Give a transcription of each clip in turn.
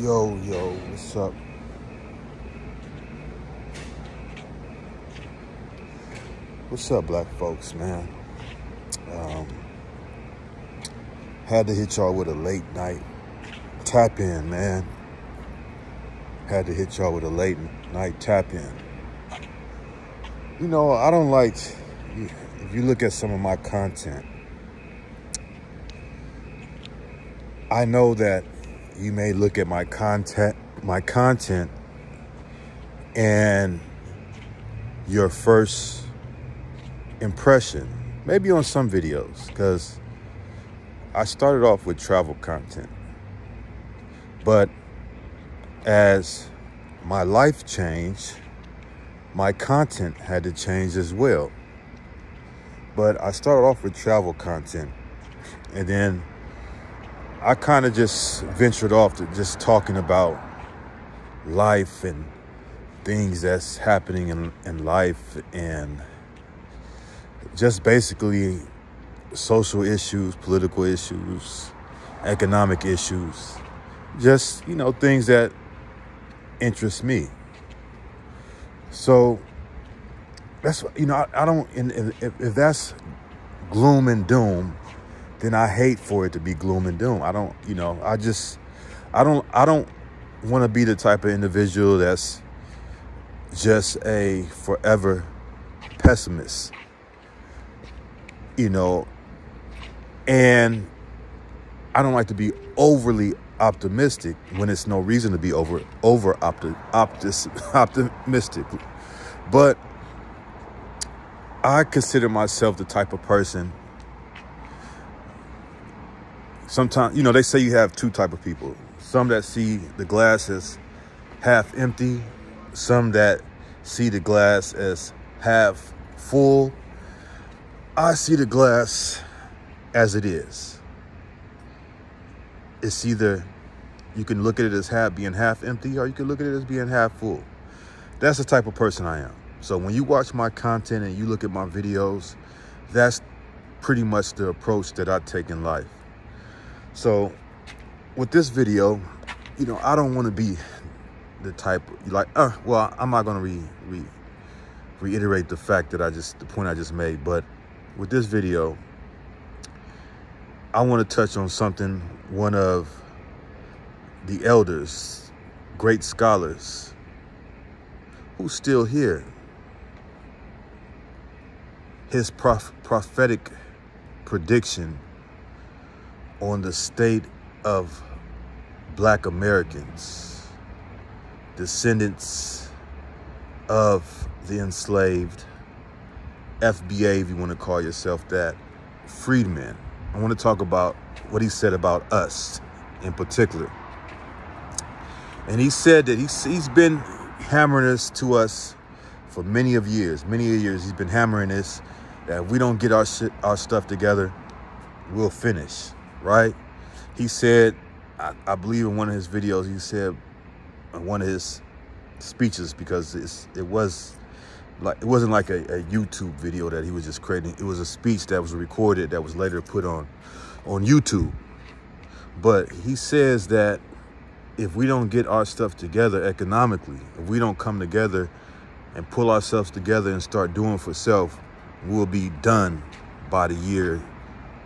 Yo, what's up? What's up, black folks, man? Um, had to hit y'all with a late night tap in, man. Had to hit y'all with a late night tap in. You know, I don't like, if you look at some of my content, I know that you may look at my content, and your first impression, maybe on some videos, because I started off with travel content, but as my life changed, my content had to change as well. But I started off with travel content, and then I kind of just ventured off to just talking about life and things that's happening in life, and just basically social issues, political issues, economic issues, just, you know, things that interest me. So that's, you know, I don't, if that's gloom and doom, then I hate for it to be gloom and doom. I don't, you know, I don't want to be the type of individual that's just a forever pessimist, you know, and I don't like to be overly optimistic when it's no reason to be optimistic. But I consider myself the type of person. Sometimes, you know, they say you have two type of people. Some that see the glass as half empty, some that see the glass as half full. I see the glass as it is. It's either you can look at it as being half empty, or you can look at it as being half full. That's the type of person I am. So when you watch my content and you look at my videos, that's pretty much the approach that I take in life. So with this video, you know, I don't want to be the type like, well, I'm not going to reiterate the point I just made. But with this video, I want to touch on something one of the elders, great scholars, who's still here, his prophetic prediction on the state of Black Americans, descendants of the enslaved, FBA, if you want to call yourself that, freedmen. I want to talk about what he said about us in particular. And he said that he's been hammering this to us for many years. He's been hammering this, that if we don't get our stuff together, we'll finish, right? He said, I believe in one of his videos, he said, in one of his speeches, because it wasn't like a YouTube video that he was just creating. It was a speech that was recorded that was later put on YouTube. But he says that if we don't get our stuff together economically, if we don't come together and pull ourselves together and start doing for self, we'll be done by the year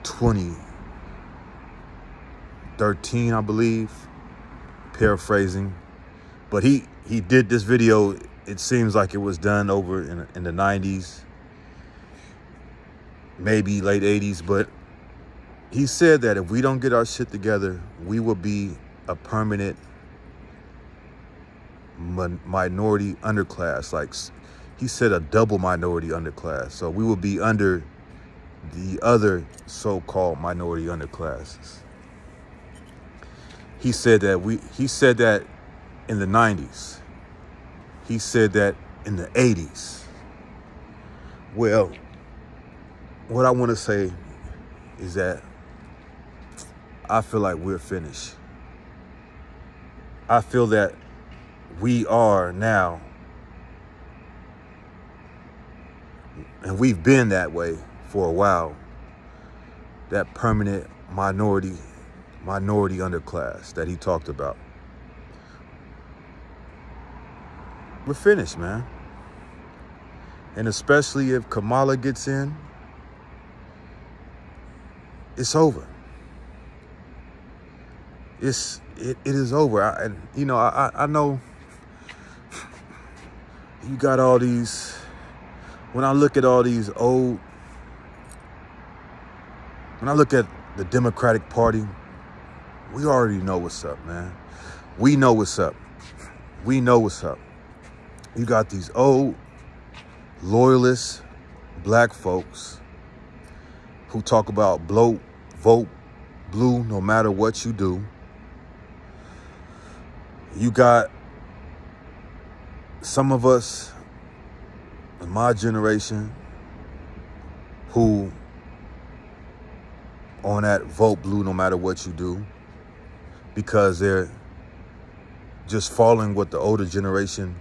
2013, I believe, paraphrasing. But he did this video, it seems like it was done over in the 90s, maybe late 80s. But he said that if we don't get our shit together, we will be a permanent minority underclass. Like he said, a double minority underclass. So we will be under the other so-called minority underclasses. He said that in the 90s. He said that in the 80s. Well, what I want to say is that I feel like we're finished. I feel that we are now, and we've been that way for a while, that permanent minority underclass that he talked about. we're finished, man. And especially if Kamala gets in, it's over. It is over. I know you got all these. When I look at all these when I look at the Democratic Party, we already know what's up, man. We know what's up. We know what's up. You got these old loyalist black folks who talk about vote blue no matter what you do. You got some of us in my generation who on that vote blue no matter what you do, because they're just following what the older generation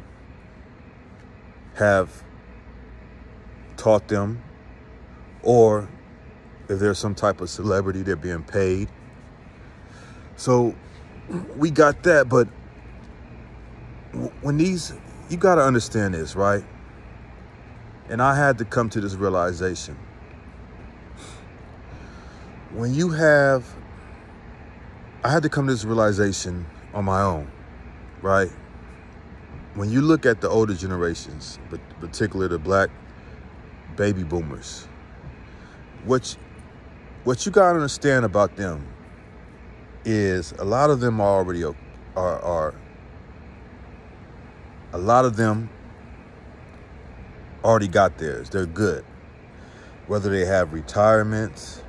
have taught them, or if there's some type of celebrity, they're being paid. So we got that, but when you got to understand this, right? And I had to come to this realization. I had to come to this realization on my own, right? When you look at the older generations, but particularly the black baby boomers, what you got to understand about them is a lot of them already a lot of them already got theirs. They're good. Whether they have retirements,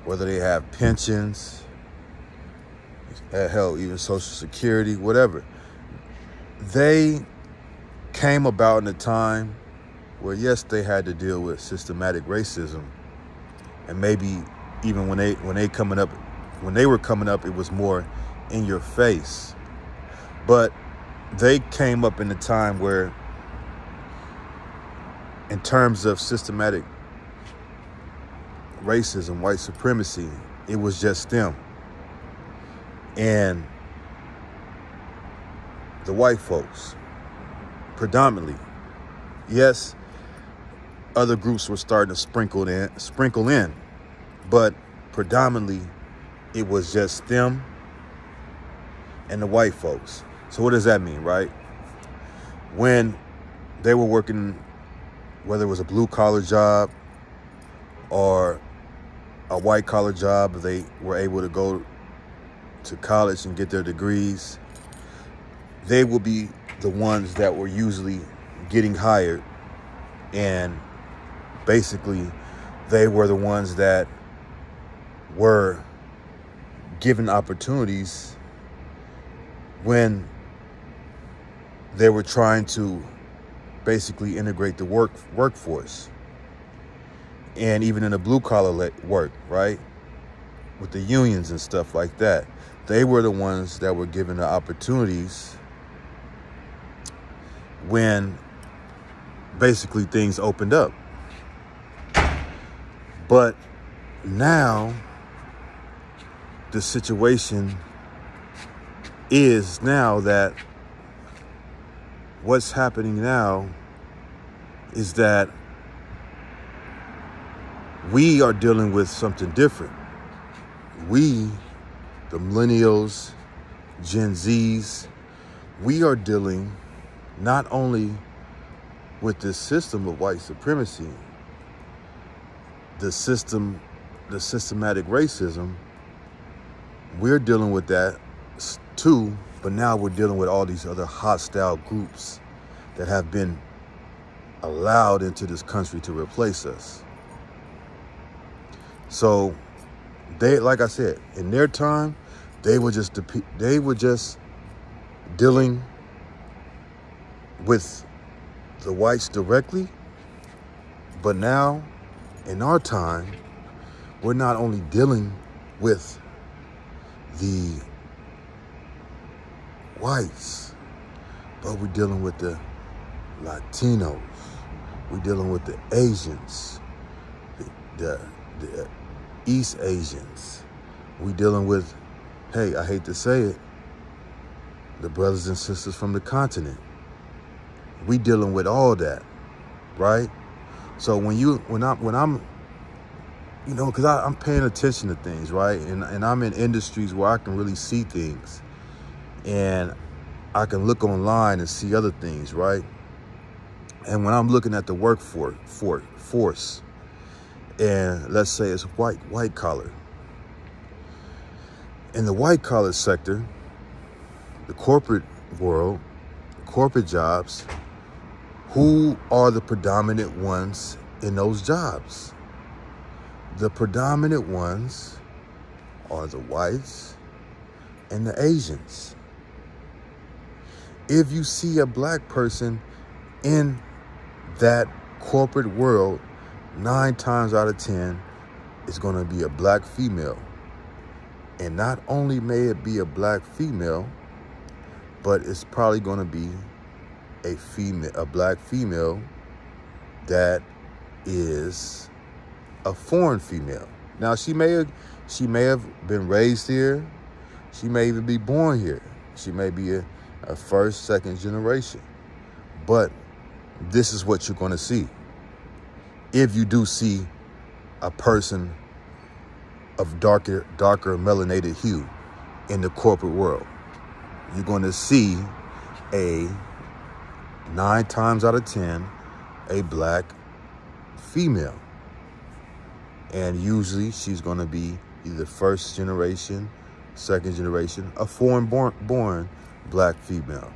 whether they have pensions, hell, even Social Security, whatever. They came about in a time where, yes, they had to deal with systematic racism. And maybe even when they were coming up, it was more in your face. But they came up in a time where, in terms of systematic racism, white supremacy, it was just them. And the white folks, predominantly. Yes, other groups were starting to sprinkle in, but predominantly it was just them and the white folks. So what does that mean, right? When they were working, whether it was a blue-collar job or a white-collar job, they were able to go to college and get their degrees, they would be the ones that were usually getting hired. And basically, they were the ones that were given opportunities when they were trying to basically integrate the workforce. And even in the blue-collar work, right? With the unions and stuff like that. They were the ones that were given the opportunities when basically things opened up. But now the situation is now that what's happening now is that we are dealing with something different. We, the millennials, Gen Zs, we are dealing not only with this system of white supremacy, the systematic racism, we're dealing with that too, but now we're dealing with all these other hostile groups that have been allowed into this country to replace us. So they, like I said, in their time, they were just dealing with the whites directly. But now, in our time, we're not only dealing with the whites, but we're dealing with the Latinos. We're dealing with the Asians, the East Asians. We're dealing with, hey, I hate to say it, the brothers and sisters from the continent. We dealing with all that, right? So when I'm you know, because I'm paying attention to things, right? And I'm in industries where I can really see things. And I can look online and see other things, right? And when I'm looking at the workforce, and let's say it's white collar. In the white collar sector, the corporate world, corporate jobs, who are the predominant ones in those jobs? The predominant ones are the whites and the Asians. If you see a black person in that corporate world, 9 times out of 10, it's going to be a black female. And not only may it be a black female, but it's probably going to be a black female that is a foreign female. Now, she may have been raised here. She may even be born here. She may be a first, second generation. But this is what you're going to see. If you do see a person of darker melanated hue in the corporate world, you're going to see 9 times out of 10, a black female. And usually she's going to be either first generation, second generation, a foreign born black female.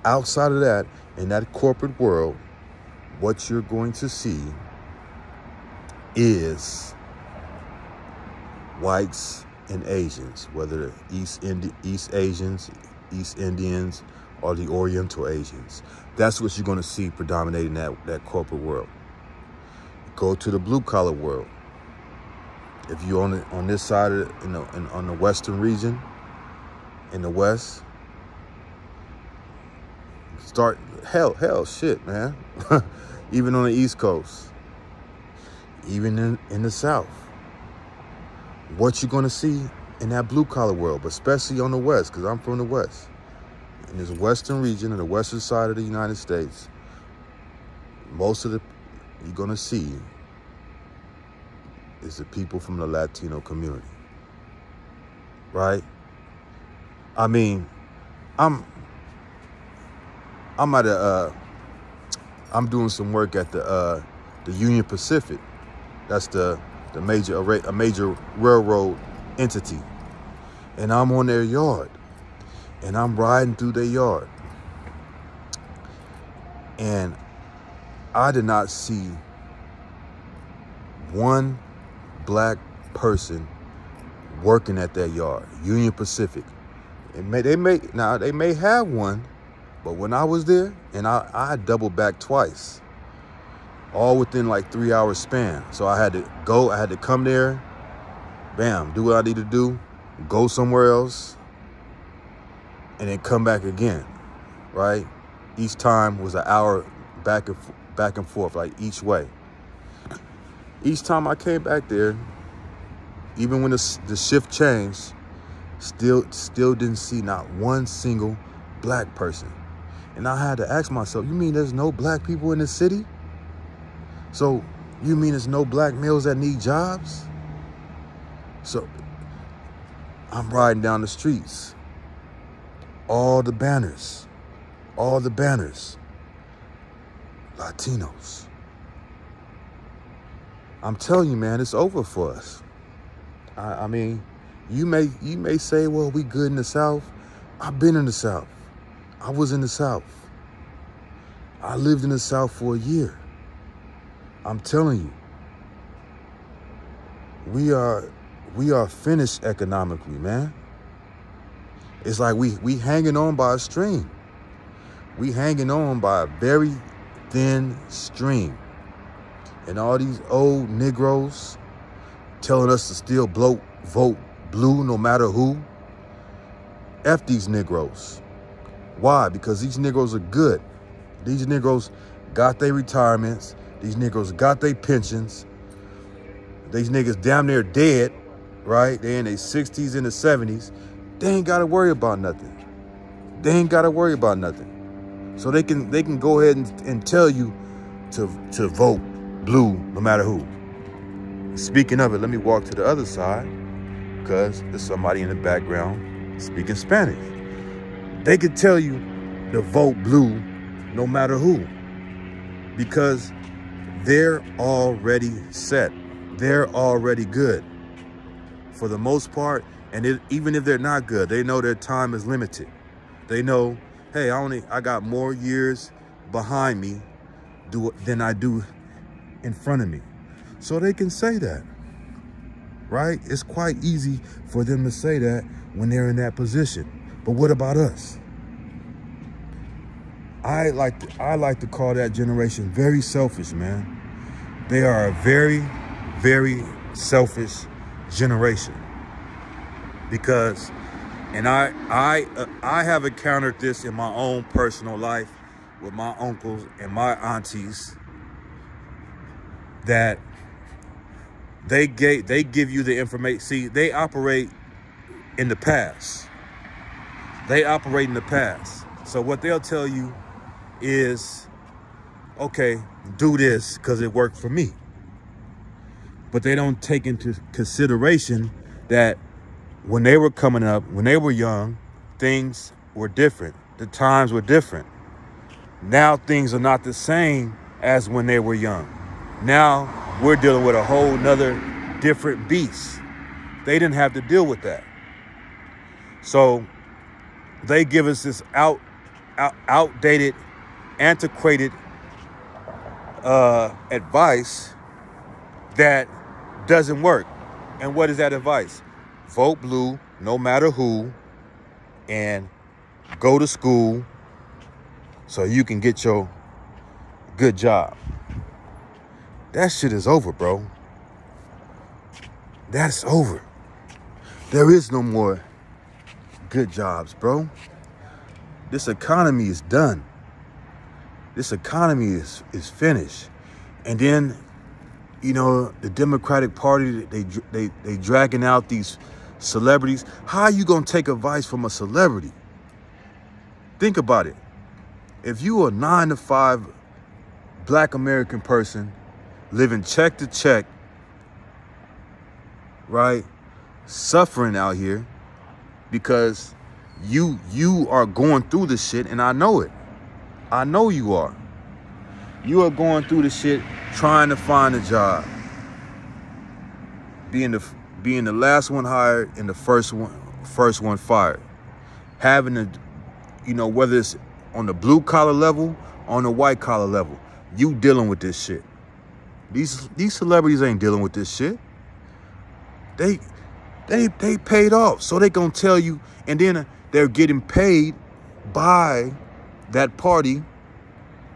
Outside of that, in that corporate world, what you're going to see is whites and Asians, whether East Asians, East Indians, or the Oriental Asians. That's what you're going to see predominating that corporate world. Go to the blue collar world. If you're on this side of on the western region, in the west, shit, man. Even on the East Coast, even in the South, what you're going to see in that blue collar world, but especially on the West, because I'm from the West, in this western region, in the western side of the United States, most of you're going to see is the people from the Latino community, right? I mean, I'm doing some work at the Union Pacific. That's a major railroad entity, and I'm on their yard, and I'm riding through their yard, and I did not see one black person working at that yard, Union Pacific. They may have one, but when I was there, and I doubled back twice, all within like 3 hour span. So I had to come there, bam, do what I need to do, go somewhere else, and then come back again, right? Each time was an hour back and forth, like each way. Each time I came back there, even when the shift changed, still didn't see not one single black person. And I had to ask myself, you mean there's no black people in the city? So you mean there's no black males that need jobs? So I'm riding down the streets. All the banners, Latinos. I'm telling you, man, it's over for us. I mean, you may say, well, we good in the South. I've been in the South. I was in the South. I lived in the South for a year. I'm telling you, we are finished economically, man. It's like we hanging on by a string. We hanging on by a very thin string. And all these old Negroes telling us to still vote blue no matter who. F these Negroes. Why? Because these Negroes are good. These Negroes got their retirements. These Negroes got their pensions. These niggas damn near dead, right? They in their 60s and the 70s. They ain't got to worry about nothing. They ain't got to worry about nothing. So they can go ahead and tell you to vote blue no matter who. Speaking of it, let me walk to the other side because there's somebody in the background speaking Spanish. They could tell you to vote blue no matter who because they're already set. They're already good for the most part. And even if they're not good, they know their time is limited. They know, hey, I got more years behind me than I do in front of me. So they can say that, right? It's quite easy for them to say that when they're in that position. But what about us? I like to call that generation very selfish, man. They are a very, very selfish generation. Because, and I have encountered this in my own personal life with my uncles and my aunties, that they give you the information. See, they operate in the past. They operate in the past. So what they'll tell you is, okay, do this because it worked for me. But they don't take into consideration that when they were coming up, when they were young, things were different. The times were different. Now things are not the same as when they were young. Now we're dealing with a whole nother different beast. They didn't have to deal with that. So they give us this outdated, antiquated advice that doesn't work. And what is that advice? Vote blue no matter who, and go to school so you can get your good job. That shit is over, bro. That's over. There is no more good jobs, bro. This economy is done. This economy is finished. And then, you know, the Democratic Party, they dragging out these celebrities. How are you gonna take advice from a celebrity? Think about it. If you are a 9-to-5 Black American person living check to check, right, suffering out here because you are going through this shit, and I know it. I know you are. You are going through the shit trying to find a job, being the last one hired and the first one fired, having to, you know, whether it's on the blue collar level, on the white collar level, you dealing with this shit. These celebrities ain't dealing with this shit. They paid off, so they gonna tell you, and then they're getting paid by that party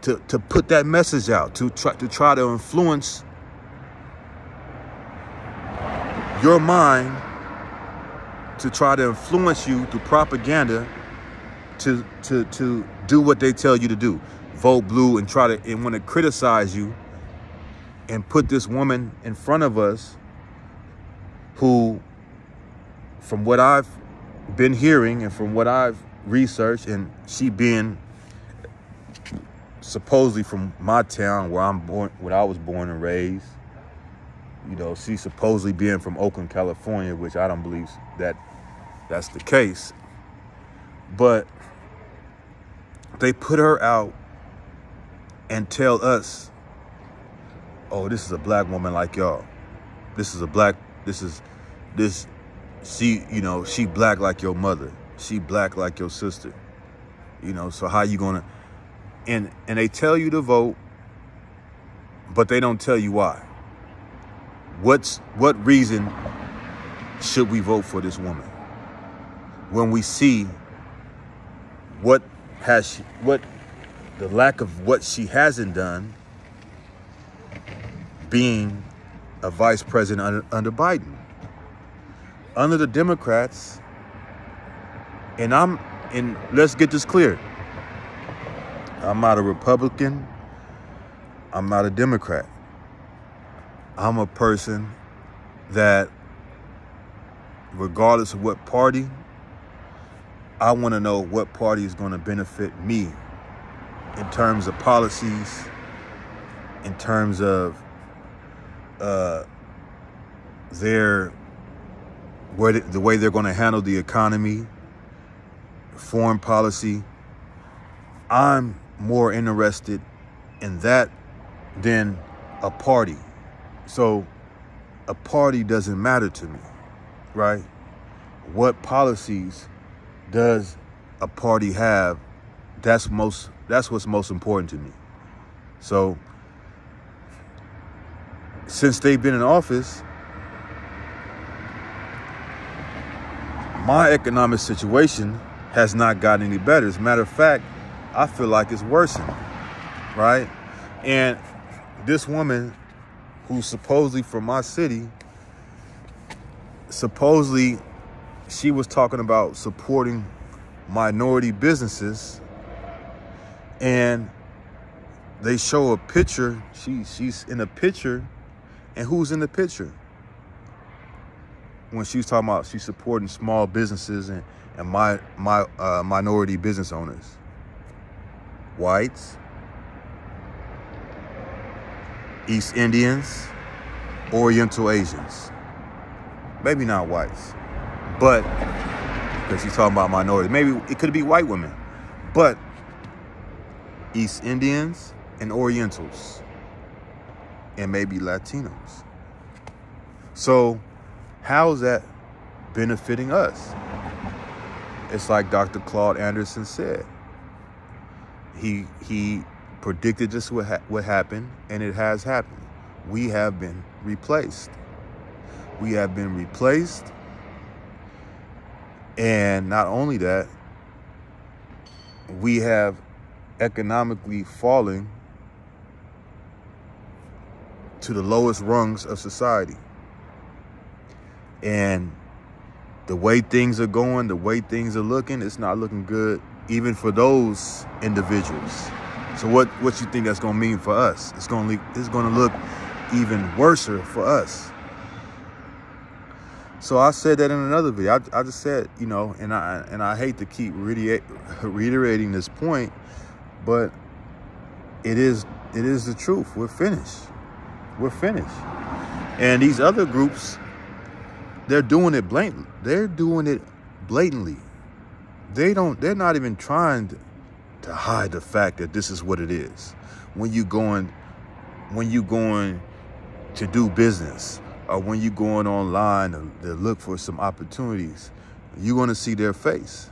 to put that message out, to try to influence your mind, to try to influence you through propaganda to do what they tell you to do. Vote blue and want to criticize you and put this woman in front of us who, from what I've been hearing and from what I've researched, and she being supposedly from my town where I was born and raised, you know, she supposedly being from Oakland, California, which I don't believe that's the case. But they put her out and tell us, oh, this is a black woman like y'all. She, you know, she black like your mother. She black like your sister. You know, so how you gonna, and they tell you to vote, but they don't tell you why. What reason should we vote for this woman when we see what the lack of what she hasn't done, being a vice president under Biden? Under the Democrats, and let's get this clear. I'm not a Republican. I'm not a Democrat. I'm a person that, regardless of what party, I want to know what party is going to benefit me in terms of policies, in terms of the way they're going to handle the economy, foreign policy. I'm more interested in that than a party. So a party doesn't matter to me, right? What policies does a party have? That's what's most important to me. So since they've been in office, my economic situation has not gotten any better. As a matter of fact, I feel like it's worsened, right? And this woman, who's supposedly from my city, supposedly she was talking about supporting minority businesses, and they show a picture. She's in a picture, and who's in the picture? When she's talking about she's supporting small businesses and minority business owners. Whites, East Indians, Oriental Asians. Maybe not whites, but because she's talking about minority. Maybe it could be white women, but East Indians and Orientals, and maybe Latinos. So how is that benefiting us? It's like Dr. Claude Anderson said. He predicted this would happen, and it has happened. We have been replaced. We have been replaced. And not only that, we have economically falling to the lowest rungs of society. And the way things are going, the way things are looking, it's not looking good even for those individuals. So what you think that's going to mean for us? It's going to look even worse for us. So I said that in another video. I just said, you know, and I hate to keep reiterating this point, but it is the truth. We're finished. We're finished. And these other groups, they're doing it blatantly. They're doing it blatantly. They're not even trying to hide the fact that this is what it is. When you going to do business, or when you going online to look for some opportunities, you're going to see their face,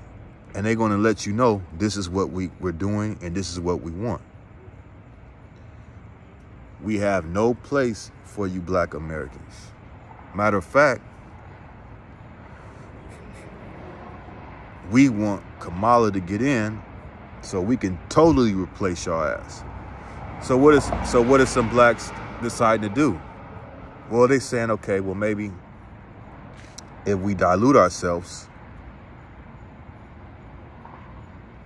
and they're going to let you know this is what we're doing and this is what we want. We have no place for you Black Americans. Matter of fact, we want Kamala to get in so we can totally replace your ass. So what is some blacks deciding to do? Well, they're saying, okay, well, maybe if we dilute ourselves,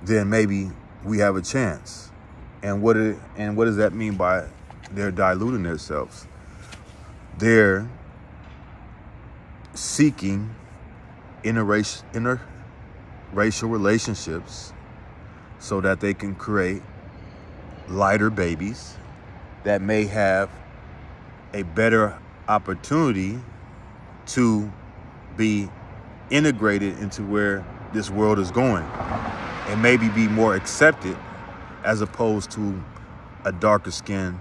then maybe we have a chance. And what does that mean by they're diluting themselves? They're seeking interracial relationships so that they can create lighter babies that may have a better opportunity to be integrated into where this world is going and maybe be more accepted as opposed to a darker skinned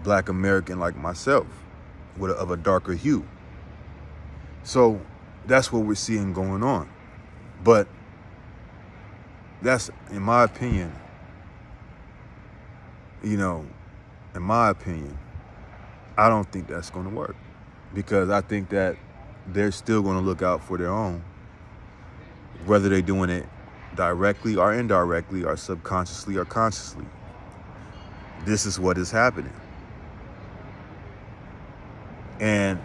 Black American like myself of a darker hue. So that's what we're seeing going on. But that's, in my opinion, you know, in my opinion, I don't think that's going to work, because I think that they're still going to look out for their own, whether they're doing it directly or indirectly or subconsciously or consciously. This is what is happening. And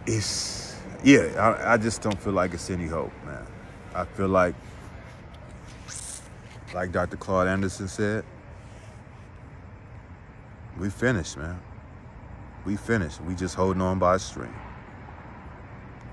it's, yeah, I just don't feel like it's any hope, man. I feel like Dr. Claude Anderson said, we finished, man. We finished. We just holding on by a string.